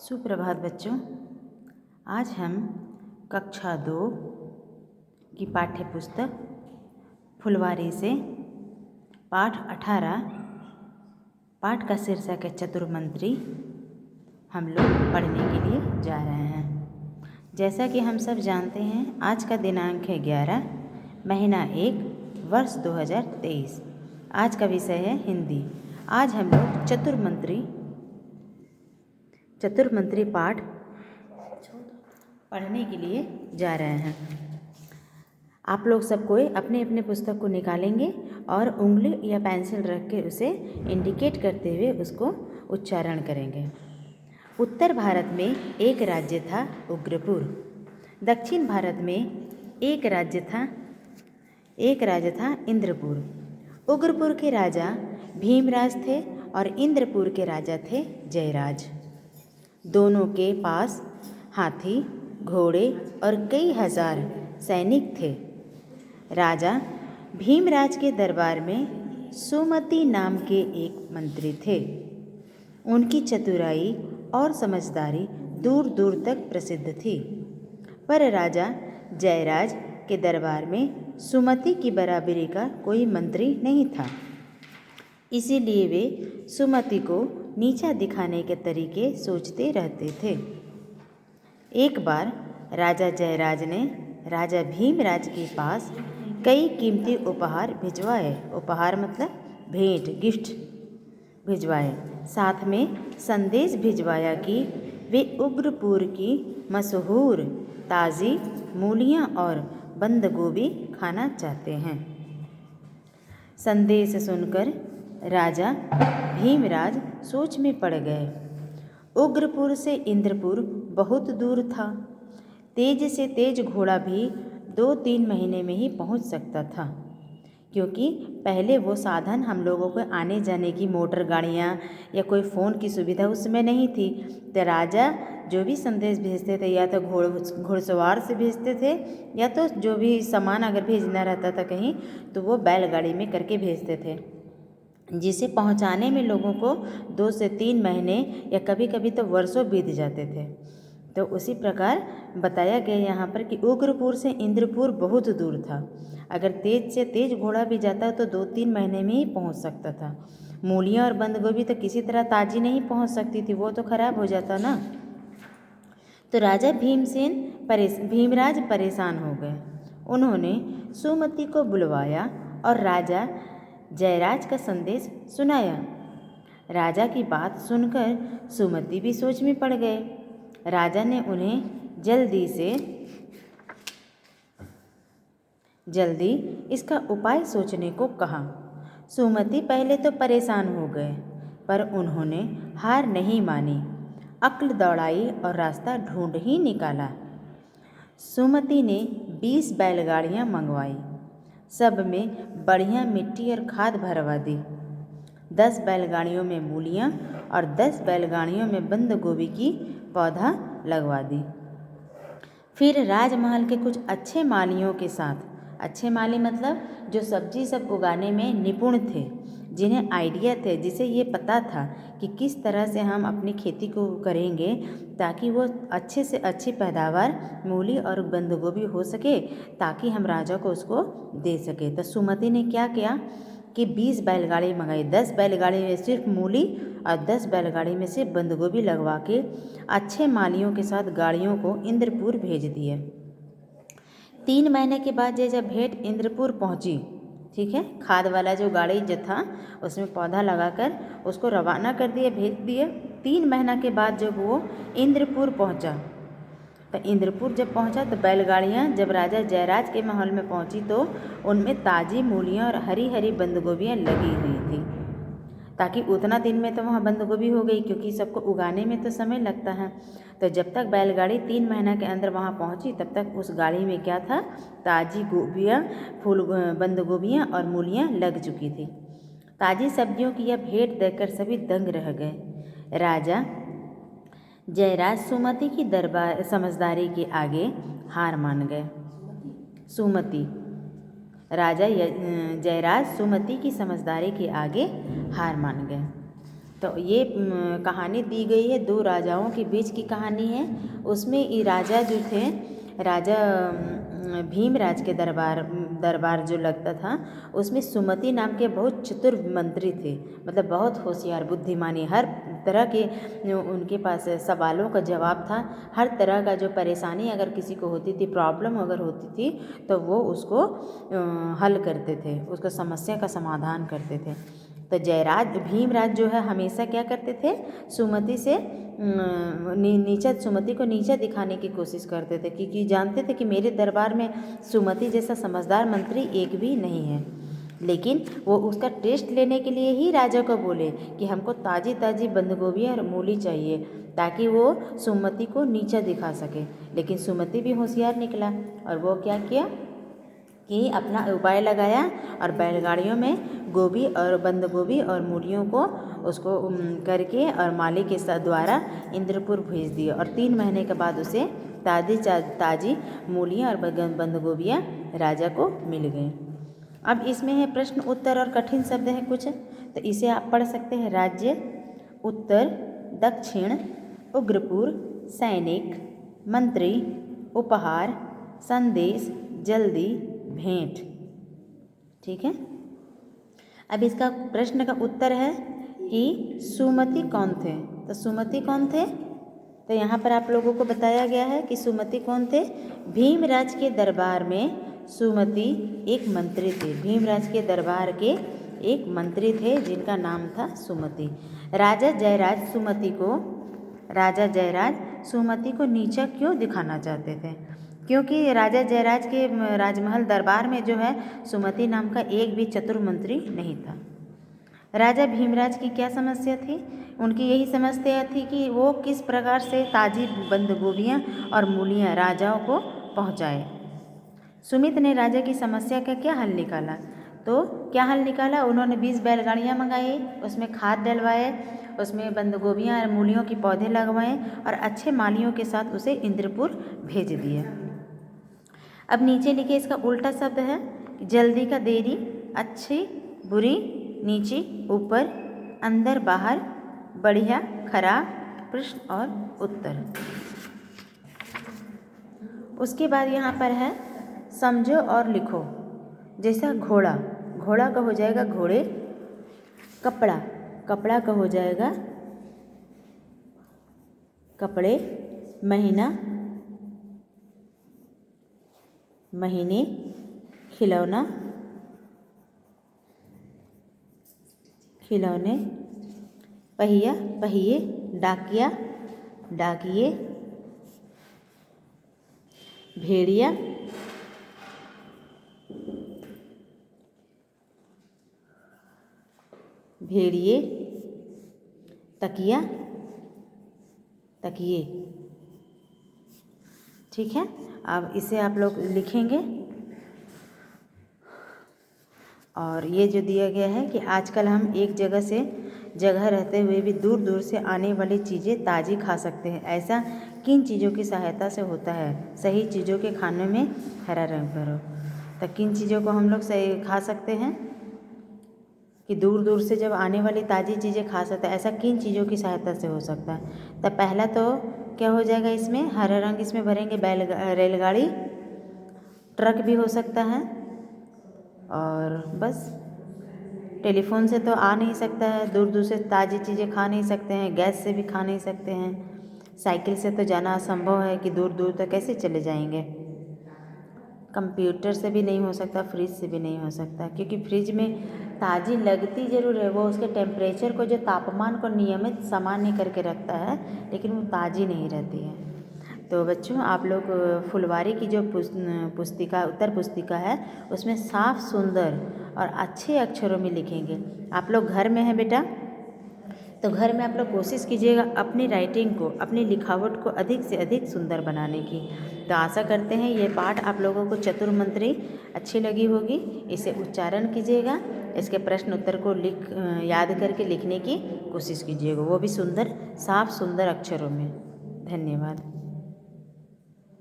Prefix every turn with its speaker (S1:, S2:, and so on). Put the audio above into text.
S1: सुप्रभात बच्चों। आज हम कक्षा 2 की पाठ्य पुस्तक फुलवारी से पाठ 18 पाठ का शीर्षक है चतुर्मंत्री हम लोग पढ़ने के लिए जा रहे हैं। जैसा कि हम सब जानते हैं, आज का दिनांक है 11 महीना 1 वर्ष 2023। आज का विषय है हिंदी। आज हम लोग चतुर्मंत्री पाठ पढ़ने के लिए जा रहे हैं। आप लोग सब कोई अपने अपने पुस्तक को निकालेंगे और उंगली या पेंसिल रख के उसे इंडिकेट करते हुए उसको उच्चारण करेंगे। उत्तर भारत में एक राज्य था उग्रपुर। दक्षिण भारत में एक राज्य था इंद्रपुर। उग्रपुर के राजा भीमराज थे और इंद्रपुर के राजा थे जयराज। दोनों के पास हाथी, घोड़े और कई हजार सैनिक थे। राजा भीमराज के दरबार में सुमति नाम के एक मंत्री थे। उनकी चतुराई और समझदारी दूर दूर तक प्रसिद्ध थी। पर राजा जयराज के दरबार में सुमति की बराबरी का कोई मंत्री नहीं था। इसीलिए वे सुमति को नीचा दिखाने के तरीके सोचते रहते थे। एक बार राजा जयराज ने राजा भीमराज के पास कई कीमती उपहार भिजवाए। उपहार मतलब भेंट, गिफ्ट भिजवाए। साथ में संदेश भिजवाया कि वे उग्रपुर की मशहूर ताज़ी मूलियाँ और बंद गोभी खाना चाहते हैं। संदेश सुनकर राजा भीमराज सोच में पड़ गए। उग्रपुर से इंद्रपुर बहुत दूर था। तेज से तेज घोड़ा भी 2-3 महीने में ही पहुंच सकता था, क्योंकि पहले वो साधन हम लोगों को आने जाने की मोटर गाड़ियाँ या कोई फ़ोन की सुविधा उसमें नहीं थी। तो राजा जो भी संदेश भेजते थे या तो घुड़सवार से भेजते थे, या तो जो भी सामान अगर भेजना रहता था कहीं तो वो बैलगाड़ी में करके भेजते थे, जिसे पहुंचाने में लोगों को 2 से 3 महीने या कभी कभी तो वर्षों बीत जाते थे। तो उसी प्रकार बताया गया यहाँ पर कि उग्रपुर से इंद्रपुर बहुत दूर था। अगर तेज से तेज घोड़ा भी जाता तो 2-3 महीने में ही पहुँच सकता था। मूलियाँ और बंद गोभी तो किसी तरह ताज़ी नहीं पहुँच सकती थी, वो तो खराब हो जाता ना। तो राजा भीमराज परेशान हो गए। उन्होंने सुमति को बुलवाया और राजा जयराज का संदेश सुनाया। राजा की बात सुनकर सुमति भी सोच में पड़ गए। राजा ने उन्हें जल्दी इसका उपाय सोचने को कहा। सुमति पहले तो परेशान हो गए, पर उन्होंने हार नहीं मानी। अक्ल दौड़ाई और रास्ता ढूंढ ही निकाला। सुमति ने 20 बैलगाड़ियाँ मंगवाई। सब में बढ़िया मिट्टी और खाद भरवा दी। 10 बैलगाड़ियों में मूलियाँ और 10 बैलगाड़ियों में बंद गोभी की पौधा लगवा दी। फिर राजमहल के कुछ अच्छे मालियों के साथ, अच्छे माली मतलब जो सब्जी सब उगाने में निपुण थे, जिन्हें आइडिया थे, जिसे ये पता था कि किस तरह से हम अपनी खेती को करेंगे ताकि वो अच्छे से अच्छी पैदावार मूली और बंद गोभी हो सके, ताकि हम राजा को उसको दे सके। तो सुमति ने क्या किया कि 20 बैलगाड़ी मंगाई। 10 बैलगाड़ी में सिर्फ मूली और 10 बैलगाड़ी में से बंद गोभी लगवा के अच्छे मालियों के साथ गाड़ियों को इंद्रपुर भेज दिए। 3 महीने के बाद जब भेंट इंद्रपुर पहुंची, ठीक है, खाद वाला जो गाड़ी जो था उसमें पौधा लगाकर उसको रवाना कर दिए, भेज दिए। 3 महीना के बाद जब वो इंद्रपुर पहुंचा, तो इंद्रपुर जब पहुंचा तो बैलगाड़ियाँ जब राजा जयराज के महल में पहुंची तो उनमें ताज़ी मूलियाँ और हरी हरी बंद गोभियाँ लगी हुई थी, ताकि उतना दिन में तो वहाँ बंद गोभी हो गई, क्योंकि सबको उगाने में तो समय लगता है। तो जब तक बैलगाड़ी 3 महीना के अंदर वहाँ पहुँची, तब तक उस गाड़ी में क्या था, ताज़ी गोभियाँ, बंद गोभियाँ और मूलियाँ लग चुकी थी। ताज़ी सब्जियों की यह भेंट देखकर सभी दंग रह गए। राजा जयराज सुमति की समझदारी के आगे हार मान गए। राजा जयराज सुमति की समझदारी के आगे हार मान गए। तो ये कहानी दी गई है 2 राजाओं के बीच की कहानी है। उसमें ये राजा जो थे, राजा भीमराज के दरबार जो लगता था, उसमें सुमति नाम के बहुत चतुर मंत्री थे, मतलब बहुत होशियार बुद्धिमानी, हर तरह के उनके पास सवालों का जवाब था। हर तरह का जो परेशानी अगर किसी को होती थी, प्रॉब्लम अगर होती थी, तो वो उसको हल करते थे, उसका समस्या का समाधान करते थे। तो भीमराज जो है हमेशा क्या करते थे, सुमति से सुमति को नीचा दिखाने की कोशिश करते थे, क्योंकि जानते थे कि मेरे दरबार में सुमति जैसा समझदार मंत्री एक भी नहीं है। लेकिन वो उसका टेस्ट लेने के लिए ही राजा को बोले कि हमको ताज़ी ताज़ी बंद गोभी और मूली चाहिए, ताकि वो सुमति को नीचा दिखा सके। लेकिन सुमति भी होशियार निकला और वो क्या किया कि अपना उपाय लगाया और बैलगाड़ियों में गोभी और बंद गोभी और मूलियों को उसको करके और माली के द्वारा इंद्रपुर भेज दिया। और 3 महीने के बाद उसे ताज़ी मूलियाँ और बंद गोभियाँ राजा को मिल गई। अब इसमें है प्रश्न उत्तर और कठिन शब्द है कुछ, तो इसे आप पढ़ सकते हैं। राज्य, उत्तर, दक्षिण, उग्रपुर, सैनिक, मंत्री, उपहार, संदेश, जल्दी, भेंट। ठीक है। अब इसका प्रश्न का उत्तर है कि सुमति कौन थे। तो सुमति कौन थे, तो यहाँ पर आप लोगों को बताया गया है कि सुमति कौन थे। भीमराज के दरबार में सुमति एक मंत्री थे। भीमराज के दरबार के एक मंत्री थे जिनका नाम था सुमति। राजा जयराज सुमति को नीचा क्यों दिखाना चाहते थे, क्योंकि राजा जयराज के राजमहल दरबार में जो है सुमति नाम का एक भी चतुर मंत्री नहीं था। राजा भीमराज की क्या समस्या थी, उनकी यही समस्या थी कि वो किस प्रकार से ताज़ी बंद गोभियाँ और मूलियाँ राजाओं को पहुँचाए। सुमित ने राजा की समस्या का क्या हल निकाला, तो क्या हल निकाला, उन्होंने 20 बैलगाड़ियाँ मंगाई, उसमें खाद डलवाए, उसमें बंद गोभियाँ और मूलियों के पौधे लगवाए और अच्छे मालियों के साथ उसे इंद्रपुर भेज दिया। अब नीचे लिखे इसका उल्टा शब्द है, जल्दी का देरी, अच्छी बुरी, नीची ऊपर, अंदर बाहर, बढ़िया खराब, प्रश्न और उत्तर। उसके बाद यहाँ पर है समझो और लिखो। जैसा घोड़ा, घोड़ा का हो जाएगा घोड़े, कपड़ा, कपड़ा का हो जाएगा कपड़े, महीना, महीने, खिलौना, खिलौने, पहिया, पहिए, डाकिया, डाकिए, भेड़िया, भेड़िए, तकिया, तकिए। ठीक है। अब इसे आप लोग लिखेंगे। और ये जो दिया गया है कि आजकल हम एक जगह से जगह रहते हुए भी दूर दूर से आने वाली चीज़ें ताज़ी खा सकते हैं। ऐसा किन चीज़ों की सहायता से होता है, सही चीज़ों के खाने में हरा रंग भरो। तो किन चीज़ों को हम लोग सही खा सकते हैं कि दूर दूर से जब आने वाली ताज़ी चीज़ें खा सकते हैं, ऐसा किन चीज़ों की सहायता से हो सकता है। तो पहला तो क्या हो जाएगा, इसमें हरा रंग इसमें भरेंगे, रेलगाड़ी, ट्रक भी हो सकता है, और बस टेलीफोन से तो आ नहीं सकता है, दूर दूर से ताज़ी चीज़ें खा नहीं सकते हैं, गैस से भी खा नहीं सकते हैं, साइकिल से तो जाना असंभव है कि दूर दूर तक कैसे चले जाएंगे, कंप्यूटर से भी नहीं हो सकता, फ्रिज से भी नहीं हो सकता, क्योंकि फ्रिज में ताज़ी लगती ज़रूर है, वो उसके टेम्परेचर को, जो तापमान को नियमित सामान्य करके रखता है, लेकिन वो ताज़ी नहीं रहती है। तो बच्चों, आप लोग फुलवारी की जो पुस्तिका, उत्तर पुस्तिका है, उसमें साफ सुंदर और अच्छे अक्षरों में लिखेंगे। आप लोग घर में हैं बेटा, तो घर में आप लोग कोशिश कीजिएगा अपनी राइटिंग को, अपनी लिखावट को अधिक से अधिक सुंदर बनाने की। तो आशा करते हैं ये पाठ आप लोगों को चतुर मंत्री अच्छी लगी होगी। इसे उच्चारण कीजिएगा, इसके प्रश्न उत्तर को याद करके लिखने की कोशिश कीजिएगा, वो भी सुंदर, साफ सुंदर अक्षरों में। धन्यवाद।